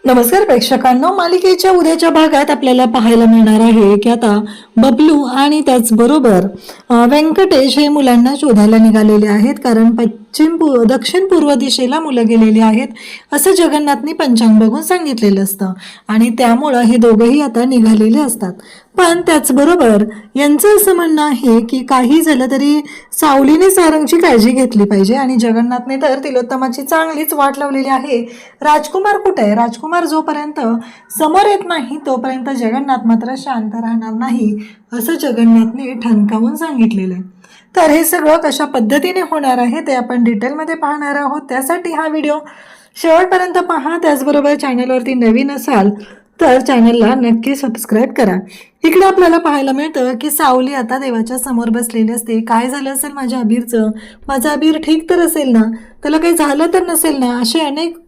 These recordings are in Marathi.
नमस्कार प्रेक्षकांनो, मालिकेच्या उद्याच्या भागात आपल्याला पाहायला मिळणार आहे की आता बबलू आणि त्याचबरोबर व्यंकटेश हे मुलांना शोधायला निघालेले आहेत. कारण दक्षिण पूर्व दिशेला मुलं गेलेली आहेत असं जगन्नाथनी पंचांग बघून सांगितलेलं असतं आणि त्यामुळं हे दोघंही आता निघालेले असतात. पण त्याचबरोबर यांचं असं म्हणणं आहे की काही झालं तरी सावलीने सारंगची काळजी घेतली पाहिजे आणि जगन्नाथने तर तिलोत्तमाची चांगलीच वाट लावलेली आहे. राजकुमार कुठे आहे? राजकुमार जोपर्यंत समोर येत नाही तोपर्यंत जगन्नाथ मात्र शांत राहणार नाही असं जगन्नाथने ठणकावून सांगितलेलं आहे. तर हे सगळं कशा पद्धतीने होणार आहे ते आपण डिटेलमध्ये पाहणार आहोत. त्यासाठी हा व्हिडिओ शेवटपर्यंत पहा. त्याचबरोबर चॅनलवरती नवीन असाल तर चॅनलला नक्की सबस्क्राईब करा. इकडे आपल्याला पाहायला मिळतं की सावली आता देवाच्या समोर बसलेली असते. काय झालं असेल माझ्या अबीरचं? माझा अबीर ठीक तर असेल ना? त्याला काही झालं तर नसेल ना? असे अनेक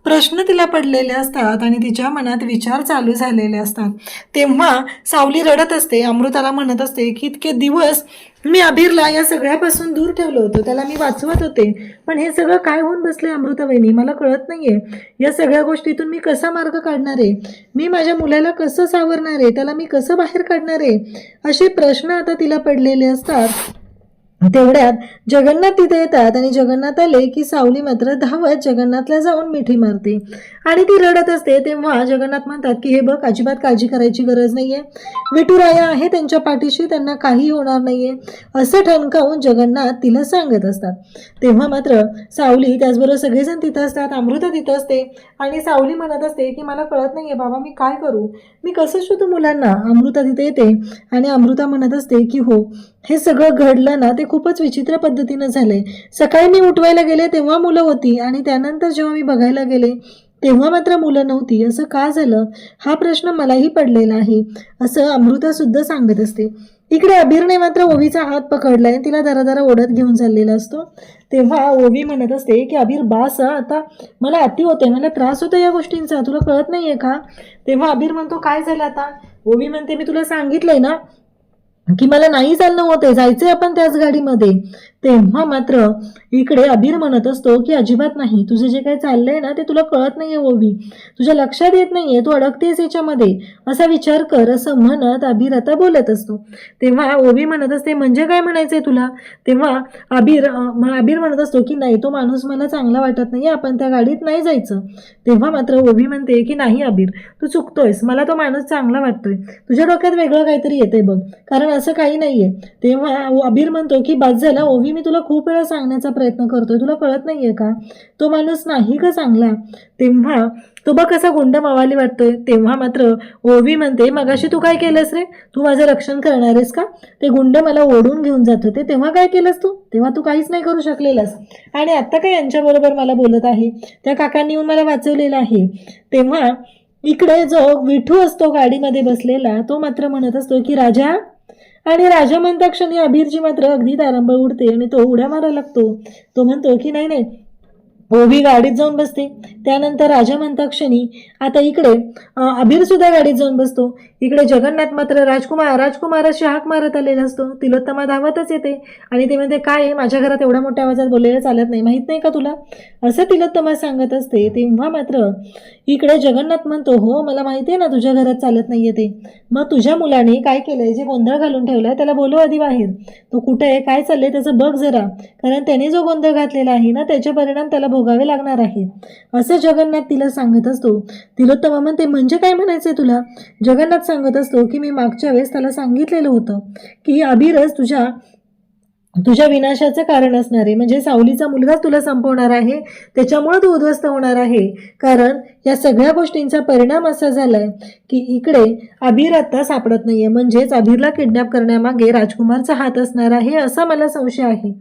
प्रश्न तिला पडलेले असतात आणि तिच्या मनात विचार चालू झालेले असतात. तेव्हा सावली रडत असते, अमृताला म्हणत असते की इतके दिवस मी अबीरला या सगळ्यापासून दूर ठेवलं होतं, त्याला मी वाचवत होते, पण हे सगळं काय होऊन बसले अमृताबाईंनी? मला कळत नाहीये या सगळ्या गोष्टीतून मी कसा मार्ग काढणार आहे, मी माझ्या मुलाला कसं सावरणार आहे, त्याला मी कसं बाहेर काढणार आहे, असे प्रश्न आता तिला पडलेले असतात. तेवढ्यात जगन्नाथ तिथे येतात आणि जगन्नाथ आले की सावली मात्र धावत जगन्नाथला जाऊन मिठी मारते आणि ती रडत असते. तेव्हा जगन्नाथ म्हणतात की हे बघ, अजिबात काळजी करायची गरज नाहीये, विठुराया आहे त्यांच्या पाठीशी, त्यांना काही होणार नाहीये असं ठणकावून जगन्नाथ तिला सांगत असतात. तेव्हा मात्र सावली त्याचबरोबर सगळेजण तिथं असतात, अमृता तिथं असते आणि सावली म्हणत असते की मला कळत नाहीये बाबा, मी काय करू, मी कसं शोधू मुलांना? अमृता तिथे येते आणि अमृता म्हणत असते की हो, हे सगळं घडलं ना ते खूपच विचित्र पद्धतीनं झालंय. सकाळी मी उठवायला गेले तेव्हा मुलं होती आणि त्यानंतर जेव्हा मी बघायला गेले तेव्हा मात्र मुलं नव्हती. असं का झालं हा प्रश्न मलाही पडलेला आहे असं अमृता सुद्धा सांगत असते. इकडे अबीरने मात्र ओवीचा हात पकडलाय आणि तिला दरादरा ओढत घेऊन चाललेला असतो. तेव्हा ओवी म्हणत असते की अबीर बास, आता मला अति होते, मला त्रास होतो या गोष्टींचा, तुला कळत नाहीये का? तेव्हा अबीर म्हणतो काय झालं आता? ओवी म्हणते मी तुला सांगितलंय ना की मला नाही चालणं होते, जायचंय आपण त्याच गाडीमध्ये. तेव्हा मात्र इकडे अबीर म्हणत असतो की अजिबात नाही, तुझं जे काही चाललंय ना ते तुला कळत नाहीये ओवी, तुझ्या लक्षात येत नाहीये, तू अडकतेस याच्यामध्ये, असा विचार कर असं म्हणत अबीर आता बोलत असतो. तेव्हा ओवी म्हणत असते म्हणजे काय म्हणायचंय तुला? तेव्हा अबीर म्हणत असतो की नाही, तो माणूस मला चांगला वाटत नाही, आपण त्या गाडीत नाही जायचं. तेव्हा मात्र ओवी म्हणते की नाही अबीर, तू चुकतोयस, मला तो माणूस चांगला वाटतोय, तुझ्या डोक्यात वेगळं काहीतरी येते बघ, कारण असं काही नाहीये. तेव्हा अबीर म्हणतो की बस झालं ओवी, मी तुला खूप वेळा सांगण्याचा प्रयत्न करतोय, तुला कळत नाहीये का? तो माणूस नाही का चांगला? तेव्हा तो बघ कसा गुंड मावाली वाटतोय. तेव्हा मात्र ओवी म्हणते मगाशी तू काय केलंस रे? तू माझं रक्षण करणार आहेस का? ते गुंड मला ओढून घेऊन जात होते तेव्हा काय केलंस तू? तेव्हा तू काहीच नाही करू शकलेलंस आणि आता काय यांच्याबरोबर मला बोलत आहे? त्या काकांनी येऊन मला वाचवलेलं आहे. तेव्हा इकडे जो विठू असतो गाडीमध्ये बसलेला तो मात्र म्हणत असतो की राजा, आणि राजा म्हणता क्षणी अबीरची मात्र अगदी तारंबळ उडते आणि तो उड्या मारायला लागतो. तो म्हणतो की नाही नाही, ओवी गाडीत जाऊन बसते. त्यानंतर राजा म्हणता क्षणी आता इकडे अबीर सुद्धा गाडीत जाऊन बसतो. इकडे जगन्नाथ मात्र राजकुमार अशी हाक मारत आलेला असतो. तिलोत्तमा धावतच येते आणि ते म्हणते काय, माझ्या घरात एवढ्या मोठ्या आवाजात बोलायला चालत नाही, माहित नाही का तुला, असं तिलोत्तमा सांगत असते. तेव्हा मात्र इकडे जगन्नाथ म्हणतो हो मला माहिती आहे ना तुझ्या घरात चालत नाहीये ते, मग तुझ्या मुलाने काय केलंय, जे गोंधळ घालून ठेवलाय त्याला बोलव आधी बाहेर, तो कुठे आहे, काय चाललंय त्याचं बघ जरा, कारण त्याने जो गोंधळ घातलेला आहे ना त्याचे परिणाम त्याला भोगावे लागणार आहेत असं जगन्नाथ तिला सांगत असतो. तिलोत्तमा म्हणते म्हणजे काय म्हणायचंय तुला? जगन्नाथ सांगत असतो की मी मागच्या वेळेस त्याला सांगितलेलं होतं की अबीरच तुझ्या विनाशाचं कारण असणार आहे, म्हणजे सावलीचा मुलगाच तुला संपवणार आहे, त्याच्यामुळे तू उद्ध्वस्त होणार आहे. कारण या सगळ्या गोष्टींचा परिणाम असा झालाय की इकडे अबीर आता सापडत नाहीये, म्हणजेच अबीरला किडनॅप करण्यामागे राजकुमारचा हात असणार आहे असा मला संशय आहे.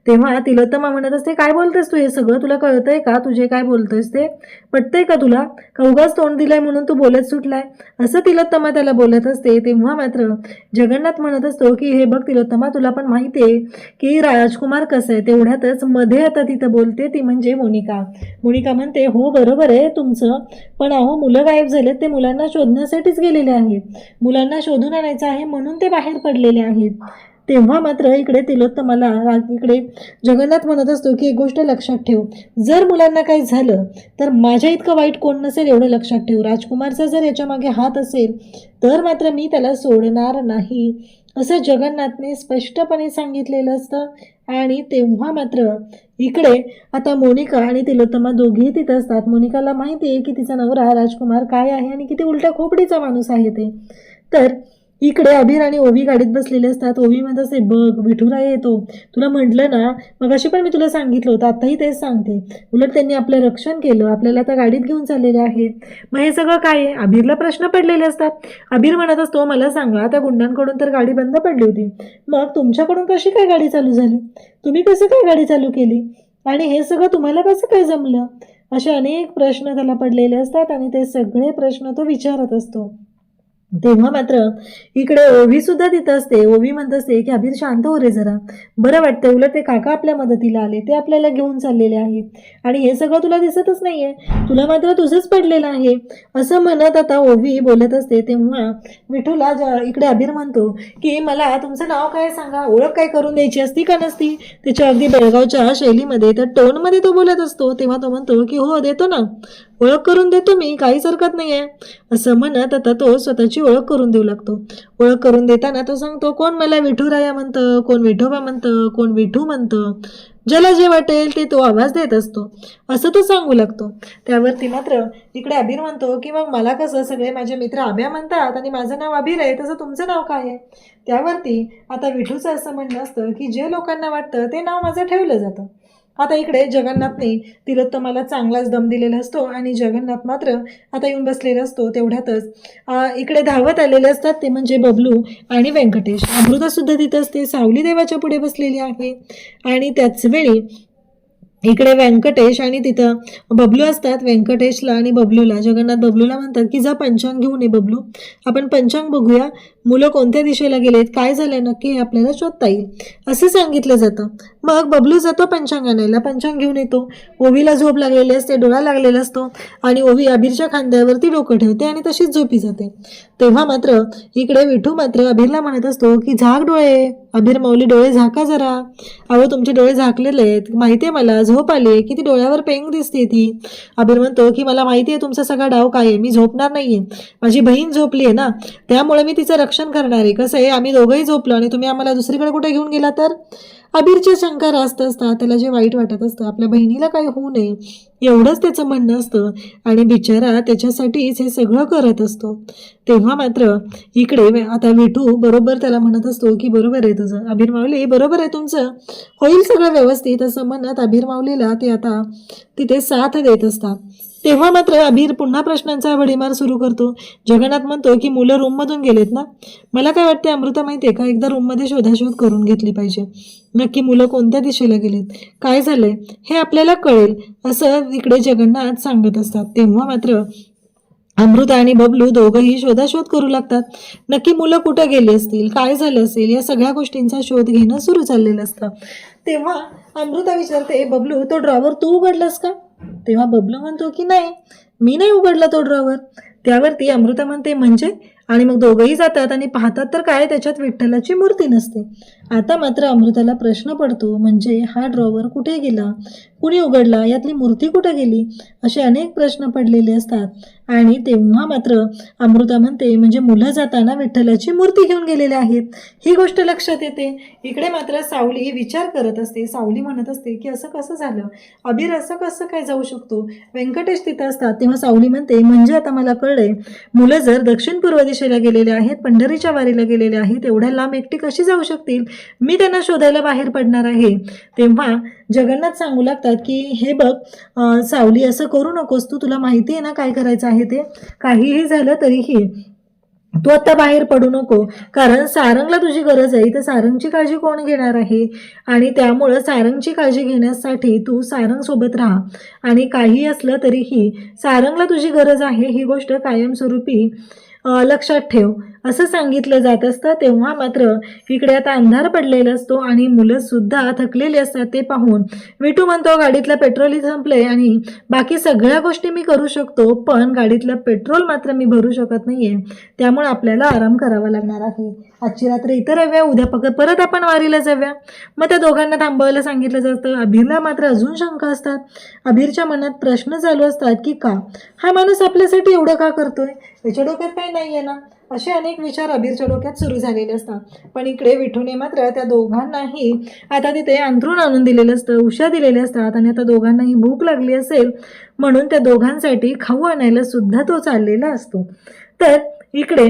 तेव्हा तिलोत्तमा म्हणत असते काय बोलतेस तू, हे सगळं तुला कळतंय का? तुझे काय बोलतोयस ते पटतंय का तुला? का उगाच तोंड दिलंय म्हणून तू बोलत सुटलाय, असं तिलोत्तमा त्याला बोलत असते. तेव्हा मात्र जगन्नाथ म्हणत असतो की हे बघ तिलोत्तमा, तुला पण माहिती आहे की राजकुमार कसं आहे. तेवढ्यातच मध्ये आता तिथं बोलते ती म्हणजे मोनिका म्हणते हो बरोबर आहे तुमचं, पण अहो मुलं गायब झालेत, ते मुलांना शोधण्यासाठीच गेलेले आहेत, मुलांना शोधून आणायचं आहे म्हणून ते बाहेर पडलेले आहेत. तेव्हा मात्र इकडे तिलोत्तमाला इकडे जगन्नाथ म्हणत असतो की एक गोष्ट लक्षात ठेव, जर मुलांना काही झालं तर माझ्या इतकं वाईट कोण नसेल एवढं लक्षात ठेव. राजकुमारचा जर याच्या मागे हात असेल तर मात्र मी त्याला सोडणार नाही, असं जगन्नाथने स्पष्टपणे सांगितलेलं असतं. आणि तेव्हा मात्र इकडे आता मोनिका आणि तिलोत्तमा दोघेही तिथं असतात. मोनिकाला माहिती आहे की तिचा नवरा राजकुमार काय आहे आणि किती उलट्या खोपडीचा माणूस आहे ते. तर इकडे अभिर आणि ओवी गाडीत बसलेले असतात. ओवी म्हणत असते, बघ विठुराय येतो, तुला म्हटलं ना, मग अशी पण मी तुला सांगितलं होतं, आताही तेच सांगते. उलट त्यांनी आपलं रक्षण केलं, आपल्याला आता गाडीत घेऊन चाललेले आहेत. मग हे सगळं काय आहे? अभिरला प्रश्न पडलेले असतात. अभिर म्हणत असतो, मला सांगा, त्या गुंडांकडून तर गाडी बंद पडली होती, मग तुमच्याकडून कशी काय गाडी चालू झाली? तुम्ही कसं काय गाडी चालू केली? आणि हे सगळं तुम्हाला कसं काय जमलं? असे अनेक प्रश्न त्याला पडलेले असतात आणि ते सगळे प्रश्न तो विचारत असतो. तेव्हा मात्र इकडे ओवी सुद्धा तिथं असते. ओवी म्हणत असते की अभिर शांत हो रे जरा, बरं वाटतं, उलट ते काका आपल्या मदतीला आले, ते आपल्याला घेऊन चाललेले आहेत आणि हे सगळं तुला दिसतच नाहीये, तुला मात्र तुझंच पडलेलं आहे, असं म्हणत आता ओवी बोलत असते. तेव्हा विठूला इकडे अभिर म्हणतो की मला तुमचं नाव काय सांगा, ओळख काय करून द्यायची असती का नसती? त्याच्या अगदी बेळगावच्या शैलीमध्ये तर टोनमध्ये तो बोलत असतो. तेव्हा तो म्हणतो की हो देतो ना, ओळख करून देतो मी, काहीच हरकत नाही आहे, असं म्हणत आता तो स्वतःची ओळख करून देऊ लागतो. ओळख करून देताना तो सांगतो, कोण मला विठुराया म्हणतं, कोण विठोबा म्हणतं, कोण विठू म्हणतं, ज्याला जे वाटेल ते तो आवाज देत असतो, असं तो सांगू लागतो. त्यावरती मात्र इकडे अभिर म्हणतो की मग मला कसं सगळे माझे मित्र आभ्या म्हणतात आणि माझं नाव अभिर आहे, तसं तुमचं नाव काय आहे? त्यावरती आता विठूचं असं म्हणणं असतं की जे लोकांना वाटतं ते नाव माझं ठेवलं जातं. आता इकडे जगन्नाथने तिलोत्तमाला चांगलाच दम दिलेला असतो आणि जगन्नाथ मात्र आता येऊन बसलेला असतो. तेवढ्यातच इकडे धावत आलेले असतात ते म्हणजे बबलू आणि व्यंकटेश. अमृता सुद्धा तिथं असते, सावली देवाच्या पुढे बसलेली आहे आणि त्याच वेळी इकडे व्यंकटेश आणि तिथं बबलू असतात. व्यंकटेशला आणि बबलूला जगन्नाथ बबलूला म्हणतात की जा पंचांग घेऊन ये बबलू, आपण पंचांग बघूया, मुलं कोणत्या दिशेला गेलेत, काय झालंय नक्की हे आपल्याला शोधता येईल, असं सांगितलं जातं. मग बबलू जातो पंचांग आणायला, पंचांग घेऊन येतो. ओवीला झोप लागलेली असते, डोळा लागलेला असतो आणि ओवी अभिरच्या खांद्यावरती डोकं ठेवते आणि तशीच झोपी जाते. तेव्हा मात्र इकडे विठू मात्र अभिरला म्हणत असतो की झाक डोळे, अभिर माऊली डोळे झाका जरा, अहो तुमचे डोळे झाकलेले आहेत, माहिती आहे मला, झोप आली, किती डोळ्यावर पेंग दिसते ती. अभिर म्हणतो की मला माहिती आहे तुमचा सगळा डाव काय आहे, मी झोपणार नाहीये, माझी बहीण झोपली आहे ना, त्यामुळे मी तिचं रक्षण करणार आहे. कसं आहे, आम्ही दोघंही झोपलो आणि तुम्ही आम्हाला दुसरीकडे कुठे घेऊन गेला तर? अभिरच्या शंका रास्त असतात, त्याला जे वाईट वाटत असतं, आपल्या बहिणीला काही होऊ नये एवढंच त्याचं म्हणणं असतं आणि बिचारा त्याच्यासाठीच हे सगळं करत असतो. तेव्हा मात्र इकडे आता विठू बरोबर त्याला म्हणत असतो की बरोबर आहे तुझं अभिर माऊली, बरोबर आहे तुमचं, होईल सगळं व्यवस्थित, असं म्हणत अभिर माऊलीला ते आता तिथे साथ देत असतात. तेव्हा मात्र अभिर पुन्हा प्रश्नांचा भडीमार सुरू करतो. जगन्नाथ म्हणतो की मुलं रूममधून गेलेत ना, मला काय वाटते अमृता माहिती आहे का, एकदा रूममध्ये शोधाशोध करून घेतली पाहिजे, नक्की मुलं कोणत्या दिशेला गेलेत, काय झालंय हे आपल्याला कळेल, असं इकडे जगन्नाथ सांगत असतात. तेव्हा मात्र अमृता आणि बबलू दोघंही शोधाशोध करू लागतात. नक्की मुलं कुठं गेली असतील, काय झालं असेल, या सगळ्या गोष्टींचा शोध घेणं सुरू चाललेलं असतं. तेव्हा अमृता विचारते, बबलू तो ड्रॉवर तू उघडलास का? तेव्हा बबलू म्हणतो की नाही, मी नाही उघडला तो ड्रॉवर. त्यावरती अमृता म्हणते म्हणजे, आणि मग दोघंही जातात आणि पाहतात तर काय, त्याच्यात विठ्ठलाची मूर्ती नसते. आता मात्र अमृताला प्रश्न पडतो, म्हणजे हा ड्रॉवर कुठे गेला, कुणी उघडला, यातली मूर्ती कुठे गेली, असे अनेक प्रश्न पडलेले असतात. आणि तेव्हा मात्र अमृता म्हणते म्हणजे मुलं जाताना विठ्ठलाची मूर्ती घेऊन गेलेले आहेत, ही गोष्ट लक्षात येते. इकडे मात्र सावली विचार करत असते. सावली म्हणत असते की असं कसं झालं, अभिर असं कसं काय जाऊ शकतो? व्यंकटेश तिथं असतात. तेव्हा सावली म्हणते म्हणजे आता मला कळलंय, मुलं जर दक्षिण पूर्व दिशेला गेलेले आहेत, पंढरीच्या वारीला गेलेले आहेत, एवढ्या लांब एकटी कशी जाऊ शकतील, मी त्यांना शोधायला बाहेर पडणार आहे. तेव्हा जगन्नाथ सांगू लागतात की हे बघ सावली, असं करू नकोस, तुला माहिती आहे ना काय करायचं आहे ते, काहीही झालं तरीही तू आता बाहेर पडू नको, कारण सारंगला तुझी गरज आहे, तर सारंगची काळजी कोण घेणार आहे, आणि त्यामुळं सारंगची काळजी घेण्यासाठी तू सारंग सोबत राहा, आणि काही असलं तरीही सारंगला तुझी गरज आहे ही गोष्ट कायमस्वरूपी लक्षात ठेव असं सांगितलं जात असतं. तेव्हा मात्र इकडे आता अंधार पडलेला असतो आणि मुलं सुद्धा थकलेली असतात. ते पाहून विठू म्हणतो गाडीतलं पेट्रोलही संपले आणि बाकी सगळ्या गोष्टी मी करू शकतो, पण गाडीतलं पेट्रोल मात्र मी भरू शकत नाहीये, त्यामुळे आपल्याला आराम करावा लागणार आहे. आजची रात्र इथं राहूया, उद्या परत आपण वारीला जाऊया. मग त्या दोघांना थांबवायला सांगितलं जातं. अभिरला मात्र अजून शंका असतात. अभिरच्या मनात प्रश्न चालू असतात की का हा माणूस आपल्यासाठी एवढं का करतोय, त्याच्या डोक्यात काही नाहीये ना, असे अनेक विचार अभिरच्या डोक्यात सुरू झालेले असतात. पण इकडे विठूने मात्र त्या दोघांनाही आता तिथे अंथरूण आणून दिलेलं असतं, उशा दिलेल्या असतात आणि आता दोघांनाही भूक लागली असेल म्हणून त्या दोघांसाठी खाऊ आणायला सुद्धा तो चाललेला असतो. तर इकडे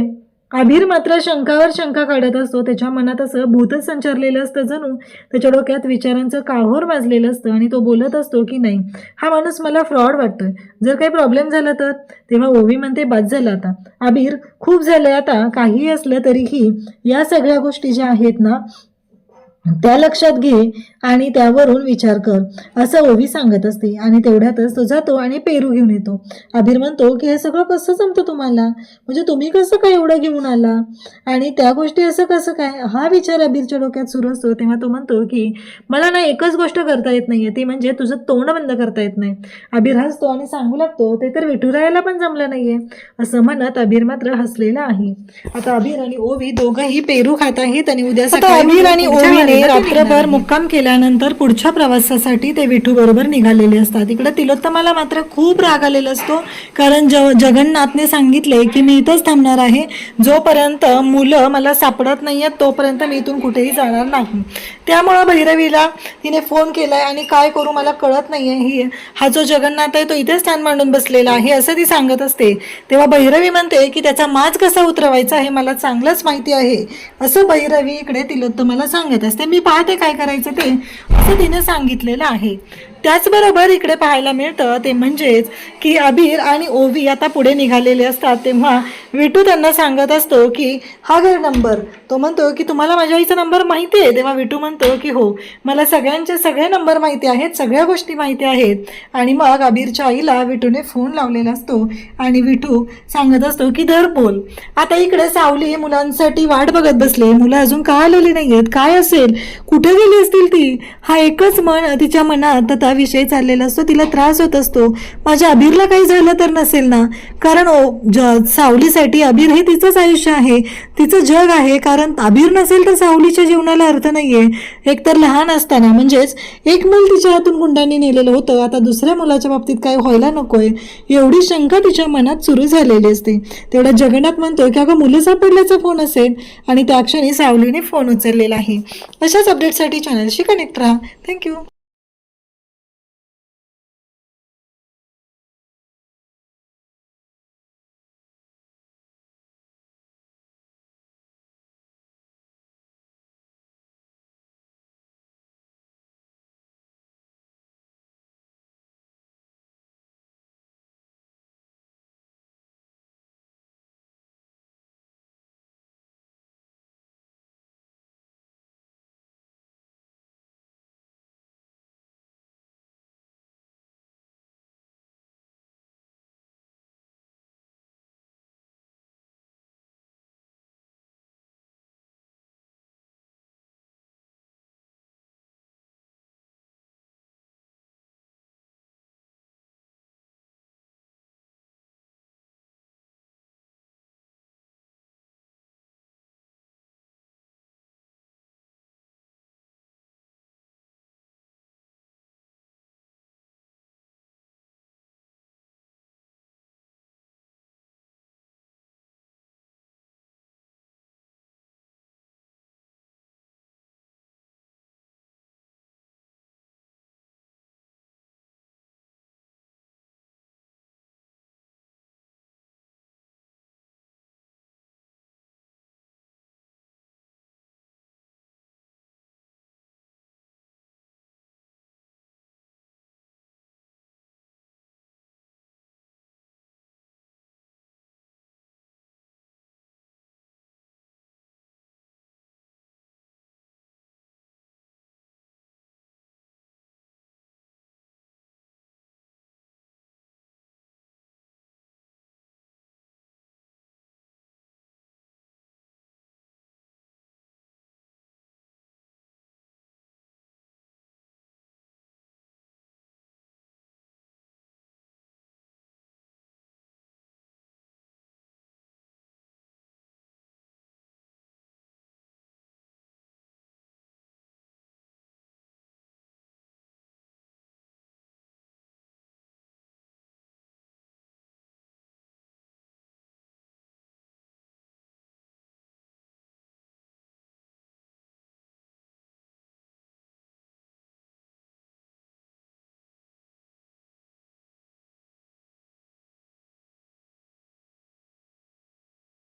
अभिर मात्र शंकावर शंका काढत असतो. त्याच्या मनात असं भूतच संचारलेलं असतं, जणू त्याच्या डोक्यात विचारांचं काहोर वाजलेलं असतं आणि तो बोलत असतो की नाही, हा माणूस मला फ्रॉड वाटतोय. जर काही प्रॉब्लेम झाला तर. तेव्हा ओवी म्हणते बाद झालं आता अभिर, खूप झालंय आता. काही असलं तरीही या सगळ्या गोष्टी ज्या आहेत ना त्या लक्षात घे आणि त्यावरून विचार कर, असं ओवी सांगत असते. आणि तेवढ्यातच तो जातो आणि पेरू घेऊन येतो. अभिर म्हणतो की हे सगळं कसं जमतं तुम्हाला, म्हणजे तुम्ही कसं काय एवढं घेऊन आला आणि त्या गोष्टी असं कसं काय, हा विचार अभिरच्या डोक्यात सुरू असतो. तेव्हा तो म्हणतो की मला ना एकच गोष्ट करता येत नाहीये, ती म्हणजे तुझं तोंड बंद करता येत नाही. अभिर हसतो आणि सांगू लागतो ते तर विठुरायाला पण जमलं नाहीये. असं म्हणत अभिर मात्र हसलेला आहे. आता अभिर आणि ओवी दोघंही पेरू खात आहेत आणि उद्या सकाळी अभिर आणि ओवीने रात्रभर मुक्काम केल्यानंतर पुढच्या प्रवासासाठी ते विठू बरोबर निघालेले असतात. इकडे तिलोत्तमाला मात्र खूप राग आलेला असतो, कारण जगन्नाथने सांगितले की मी इथंच थांबणार आहे, जोपर्यंत मुलं मला सापडत नाहीयेत तोपर्यंत मी इथून कुठेही जाणार नाही. त्यामुळं भैरवीला तिने फोन केलाय आणि काय करू मला कळत नाहीये, हा जो जगन्नाथ आहे तो इथेच स्थान मांडून बसलेला आहे असं ती सांगत असते. तेव्हा भैरवी म्हणते की त्याचा माज कसा उतरवायचा हे मला चांगलंच माहिती आहे, असं भैरवी इकडे तिलोत्तमाला सांगत असते. मी पाहते काय करायचं ते, असं तिने सांगितलेलं आहे. त्याचबरोबर इकडे पाहायला मिळतं ते म्हणजेच की अभिर आणि ओवी आता पुढे निघालेले असतात. तेव्हा विठू त्यांना सांगत असतो की हा घर नंबर, तो म्हणतो की तुम्हाला माझ्या आईचा नंबर माहिती आहे. तेव्हा विठू म्हणतो की हो, मला सगळ्यांचे सगळे नंबर माहिती आहेत, सगळ्या गोष्टी माहिती आहेत. आणि मग अभिरच्या आईला विठूने फोन लावलेला असतो आणि विठू सांगत असतो की धर बोल. आता इकडे सावली मुलांसाठी वाट बघत बसले, मुलं अजून का आलेली नाहीयेत, काय असेल, कुठे गेली असतील ती, हा एकच तिच्या मनात आता विषय चाललेला असतो. तिला त्रास होत असतो, माझ्या अभिरला काही झालं तर नसेल ना, कारण सावलीसाठी अभिर हे तिचंच आयुष्य आहे, तिचं जग आहे. कारण अभिर नसेल तर सावलीच्या जीवनाला अर्थ नाहीये. एकतर लहान असताना म्हणजेच एक मूल तिच्या हातून गुंडांनी नेलेलं होतं, आता दुसऱ्या मुलाच्या बाबतीत काय व्हायला नकोय, एवढी शंका तिच्या मनात सुरू झालेली असते. तेवढा जगन्नाथ म्हणतो की अगं मुलं सापडल्याचा फोन असेल आणि त्या क्षणी सावलीने फोन उचललेला आहे. अशाच अपडेटसाठी चॅनलशी कनेक्ट राहा. थँक्यू.